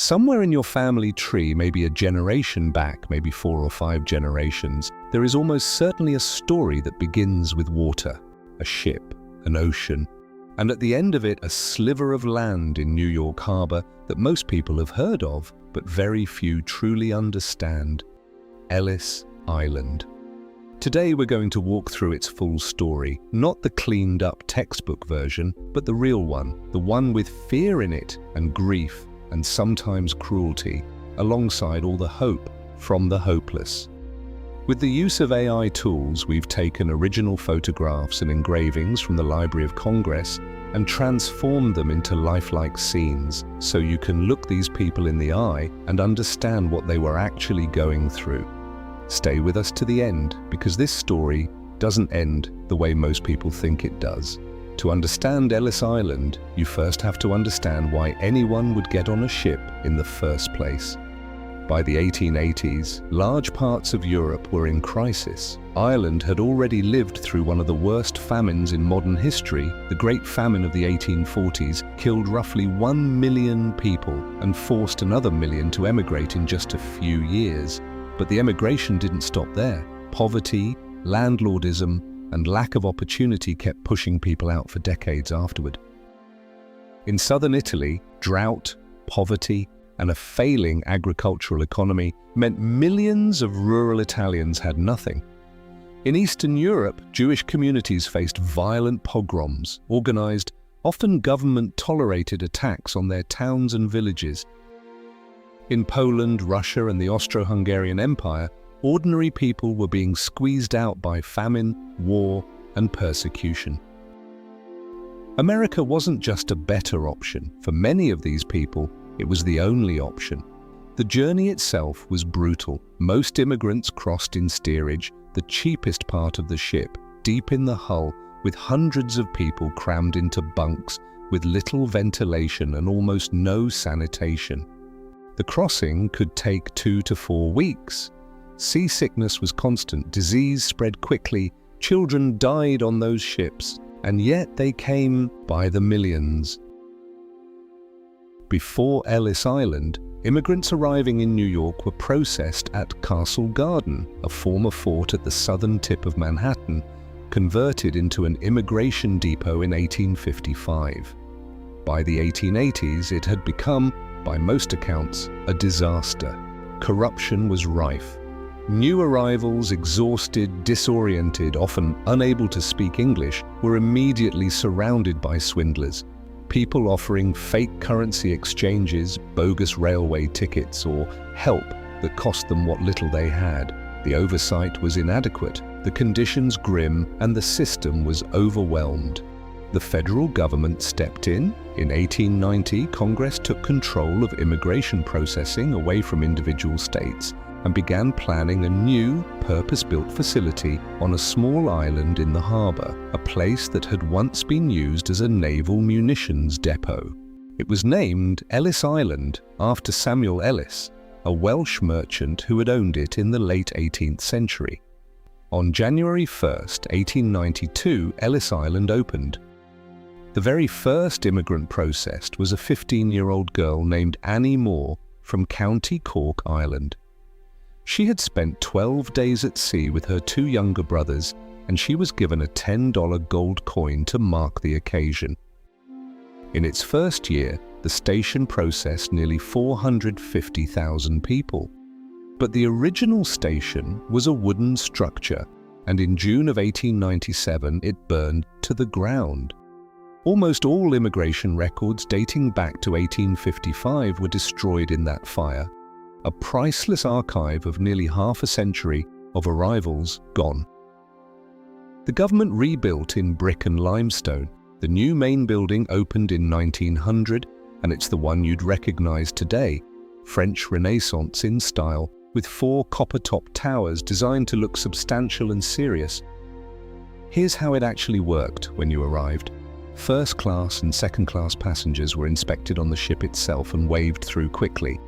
Somewhere in your family tree, maybe a generation back, maybe 4 or 5 generations, there is almost certainly a story that begins with water, a ship, an ocean, and at the end of it, a sliver of land in New York Harbor that most people have heard of, but very few truly understand: Ellis Island. Today we're going to walk through its full story, not the cleaned-up textbook version, but the real one, the one with fear in it and grief and sometimes cruelty, alongside all the hope from the hopeless. With the use of AI tools, we've taken original photographs and engravings from the Library of Congress and transformed them into lifelike scenes, so you can look these people in the eye and understand what they were actually going through. Stay with us to the end, because this story doesn't end the way most people think it does. To understand Ellis Island, you first have to understand why anyone would get on a ship in the first place. By the 1880s, large parts of Europe were in crisis. Ireland had already lived through one of the worst famines in modern history. The Great Famine of the 1840s killed roughly 1 million people and forced another million to emigrate in just a few years. But the emigration didn't stop there. Poverty, landlordism, and lack of opportunity kept pushing people out for decades afterward. In southern Italy, drought, poverty, and a failing agricultural economy meant millions of rural Italians had nothing. In Eastern Europe, Jewish communities faced violent pogroms, organized, often government-tolerated attacks on their towns and villages. In Poland, Russia, and the Austro-Hungarian Empire, ordinary people were being squeezed out by famine, war, and persecution. America wasn't just a better option. For many of these people, it was the only option. The journey itself was brutal. Most immigrants crossed in steerage, the cheapest part of the ship, deep in the hull, with hundreds of people crammed into bunks with little ventilation and almost no sanitation. The crossing could take 2 to 4 weeks. Seasickness was constant, disease spread quickly, children died on those ships, and yet they came by the millions. Before Ellis Island, immigrants arriving in New York were processed at Castle Garden, a former fort at the southern tip of Manhattan, converted into an immigration depot in 1855. By the 1880s, it had become, by most accounts, a disaster. Corruption was rife. New arrivals, exhausted, disoriented, often unable to speak English, were immediately surrounded by swindlers. People offering fake currency exchanges, bogus railway tickets, or help that cost them what little they had. The oversight was inadequate, the conditions grim, and the system was overwhelmed. The federal government stepped in. In 1890, Congress took control of immigration processing away from individual states and began planning a new, purpose-built facility on a small island in the harbor, a place that had once been used as a naval munitions depot. It was named Ellis Island after Samuel Ellis, a Welsh merchant who had owned it in the late 18th century. On January 1st, 1892, Ellis Island opened. The very first immigrant processed was a 15-year-old girl named Annie Moore from County Cork, Ireland. She had spent 12 days at sea with her 2 younger brothers, and she was given a $10 gold coin to mark the occasion. In its first year, the station processed nearly 450,000 people. But the original station was a wooden structure, and in June of 1897 it burned to the ground. Almost all immigration records dating back to 1855 were destroyed in that fire. A priceless archive of nearly half a century of arrivals gone. The government rebuilt in brick and limestone. The new main building opened in 1900, and it's the one you'd recognize today, French Renaissance in style, with 4 copper-topped towers designed to look substantial and serious. Here's how it actually worked when you arrived. First-class and second-class passengers were inspected on the ship itself and waved through quickly.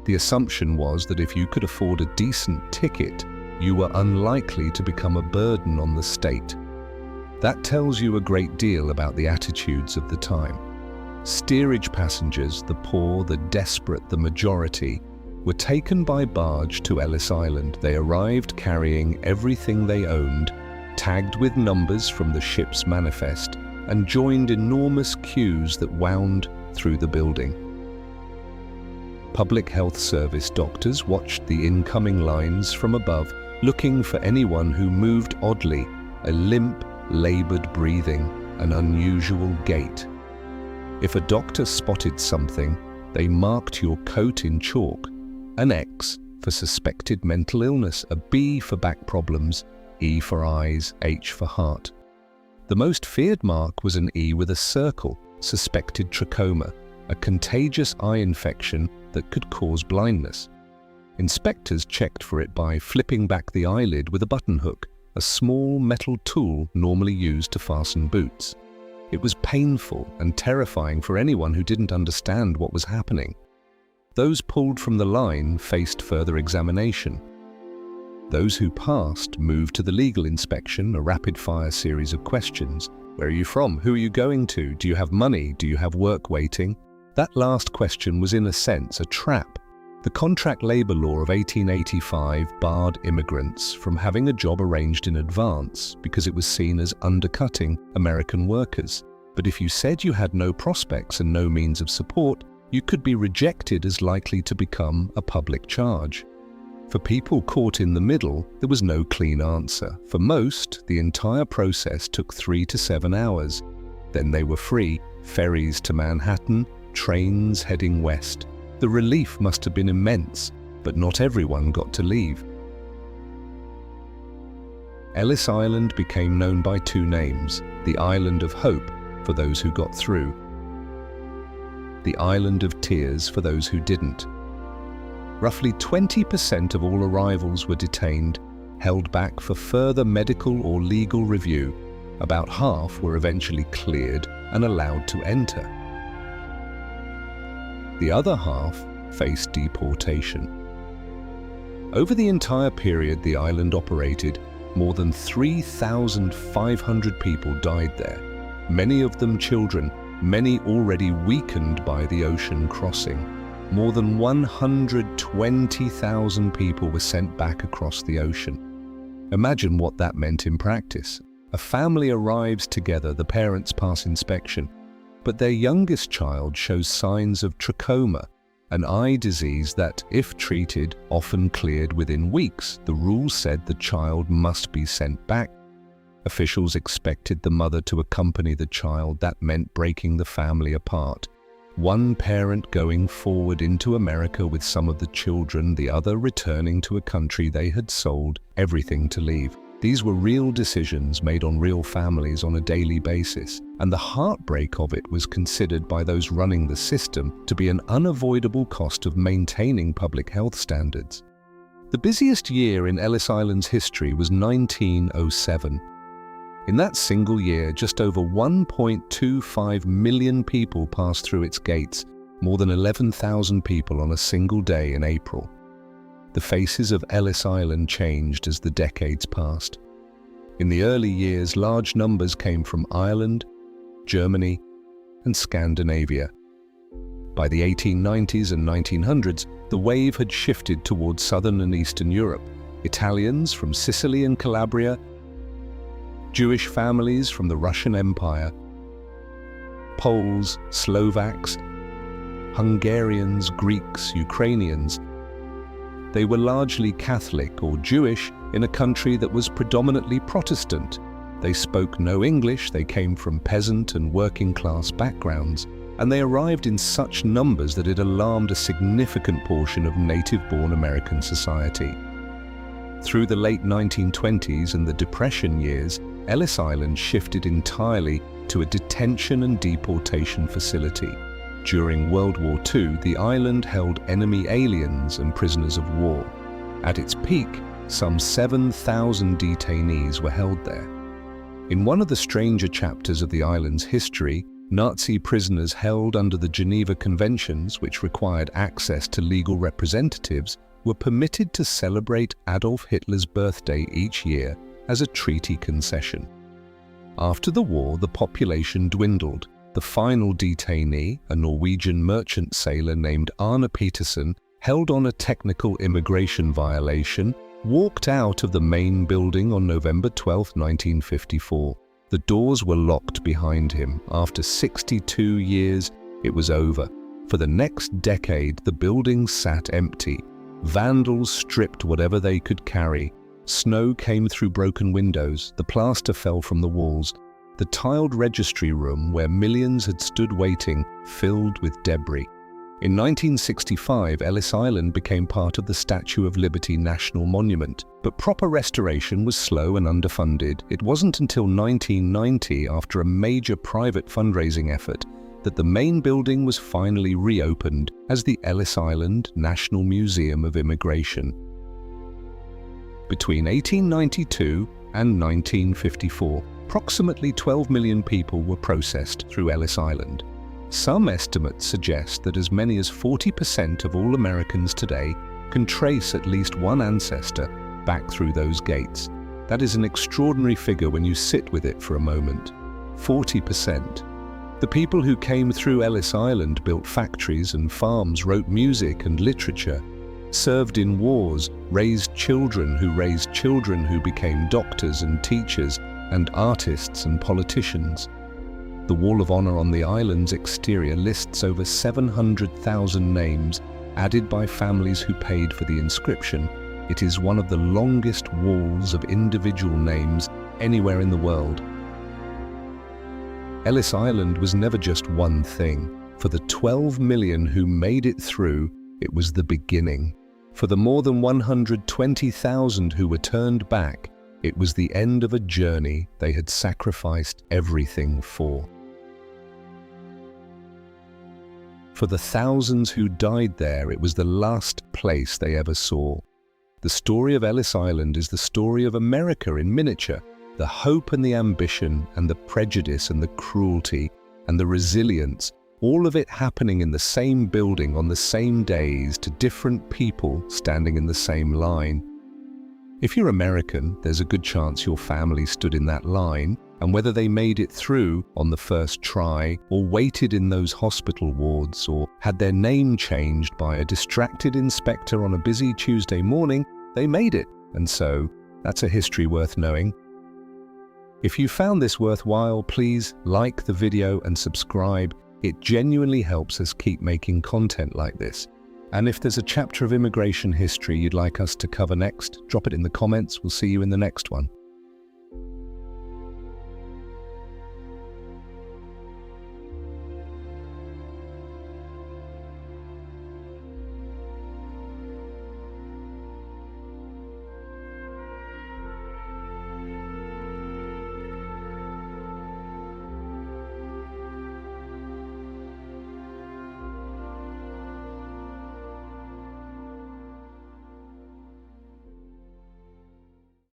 The assumption was that if you could afford a decent ticket, you were unlikely to become a burden on the state. That tells you a great deal about the attitudes of the time. Steerage passengers, the poor, the desperate, the majority, were taken by barge to Ellis Island. They arrived carrying everything they owned, tagged with numbers from the ship's manifest, and joined enormous queues that wound through the building. Public health service doctors watched the incoming lines from above, looking for anyone who moved oddly, a limp, labored breathing, an unusual gait. If a doctor spotted something, they marked your coat in chalk, an X for suspected mental illness, a B for back problems, E for eyes, H for heart. The most feared mark was an E with a circle, suspected trachoma, a contagious eye infection that could cause blindness. Inspectors checked for it by flipping back the eyelid with a button hook, a small metal tool normally used to fasten boots. It was painful and terrifying for anyone who didn't understand what was happening. Those pulled from the line faced further examination. Those who passed moved to the legal inspection, a rapid-fire series of questions. Where are you from? Who are you going to? Do you have money? Do you have work waiting? That last question was in a sense a trap. The contract labor law of 1885 barred immigrants from having a job arranged in advance because it was seen as undercutting American workers. But if you said you had no prospects and no means of support, you could be rejected as likely to become a public charge. For people caught in the middle, there was no clean answer. For most, the entire process took 3 to 7 hours. Then they were free, ferries to Manhattan, trains heading west. The relief must have been immense, but not everyone got to leave. Ellis Island became known by 2 names: the Island of Hope for those who got through, the Island of Tears for those who didn't. Roughly 20% of all arrivals were detained, held back for further medical or legal review. About half were eventually cleared and allowed to enter. The other half faced deportation. Over the entire period the island operated, more than 3,500 people died there, many of them children, many already weakened by the ocean crossing. More than 120,000 people were sent back across the ocean. Imagine what that meant in practice. A family arrives together, the parents pass inspection, but their youngest child shows signs of trachoma, an eye disease that, if treated, often cleared within weeks. The rules said the child must be sent back. Officials expected the mother to accompany the child. That meant breaking the family apart. One parent going forward into America with some of the children, the other returning to a country they had sold everything to leave. These were real decisions made on real families on a daily basis, and the heartbreak of it was considered by those running the system to be an unavoidable cost of maintaining public health standards. The busiest year in Ellis Island's history was 1907. In that single year, just over 1.25 million people passed through its gates, more than 11,000 people on a single day in April. The faces of Ellis Island changed as the decades passed. In the early years, large numbers came from Ireland, Germany, and Scandinavia. By the 1890s and 1900s, the wave had shifted towards southern and eastern Europe. Italians from Sicily and Calabria, Jewish families from the Russian Empire, Poles, Slovaks, Hungarians, Greeks, Ukrainians. They were largely Catholic or Jewish in a country that was predominantly Protestant. They spoke no English, they came from peasant and working class backgrounds, and they arrived in such numbers that it alarmed a significant portion of native-born American society. Through the late 1920s and the Depression years, Ellis Island shifted entirely to a detention and deportation facility. During World War II, the island held enemy aliens and prisoners of war. At its peak, some 7,000 detainees were held there. In one of the stranger chapters of the island's history, Nazi prisoners held under the Geneva Conventions, which required access to legal representatives, were permitted to celebrate Adolf Hitler's birthday each year as a treaty concession. After the war, the population dwindled. The final detainee, a Norwegian merchant sailor named Arne Petersen, held on a technical immigration violation, walked out of the main building on November 12, 1954. The doors were locked behind him. After 62 years, it was over. For the next decade, the building sat empty. Vandals stripped whatever they could carry. Snow came through broken windows. The plaster fell from the walls. The tiled registry room, where millions had stood waiting, filled with debris. In 1965, Ellis Island became part of the Statue of Liberty National Monument, but proper restoration was slow and underfunded. It wasn't until 1990, after a major private fundraising effort, that the main building was finally reopened as the Ellis Island National Museum of Immigration. Between 1892 and 1954, approximately 12 million people were processed through Ellis Island. Some estimates suggest that as many as 40% of all Americans today can trace at least one ancestor back through those gates. That is an extraordinary figure when you sit with it for a moment. 40%. The people who came through Ellis Island built factories and farms, wrote music and literature, served in wars, raised children who became doctors and teachers, and artists and politicians. The Wall of Honor on the island's exterior lists over 700,000 names added by families who paid for the inscription. It is one of the longest walls of individual names anywhere in the world. Ellis Island was never just one thing. For the 12 million who made it through, it was the beginning. For the more than 120,000 who were turned back, it was the end of a journey they had sacrificed everything for. For the thousands who died there, it was the last place they ever saw. The story of Ellis Island is the story of America in miniature, the hope and the ambition and the prejudice and the cruelty and the resilience, all of it happening in the same building on the same days to different people standing in the same line. If you're American, there's a good chance your family stood in that line, and whether they made it through on the first try, or waited in those hospital wards, or had their name changed by a distracted inspector on a busy Tuesday morning, they made it, and so that's a history worth knowing. If you found this worthwhile, please like the video and subscribe. It genuinely helps us keep making content like this. And if there's a chapter of immigration history you'd like us to cover next, drop it in the comments. We'll see you in the next one.